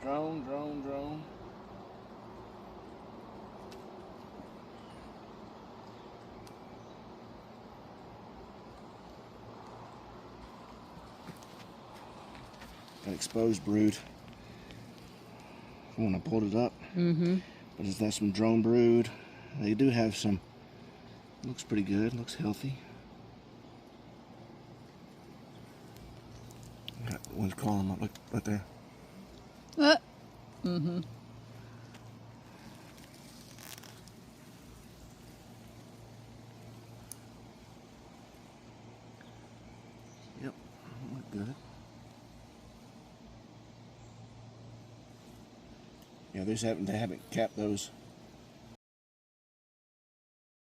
Drone, drone, drone. An exposed brood. When I pulled it up. But is that some drone brood? They do have some. Looks pretty good. Looks healthy. Got one's calling them up. Look right there. Yep, look good. Yeah, they haven't capped those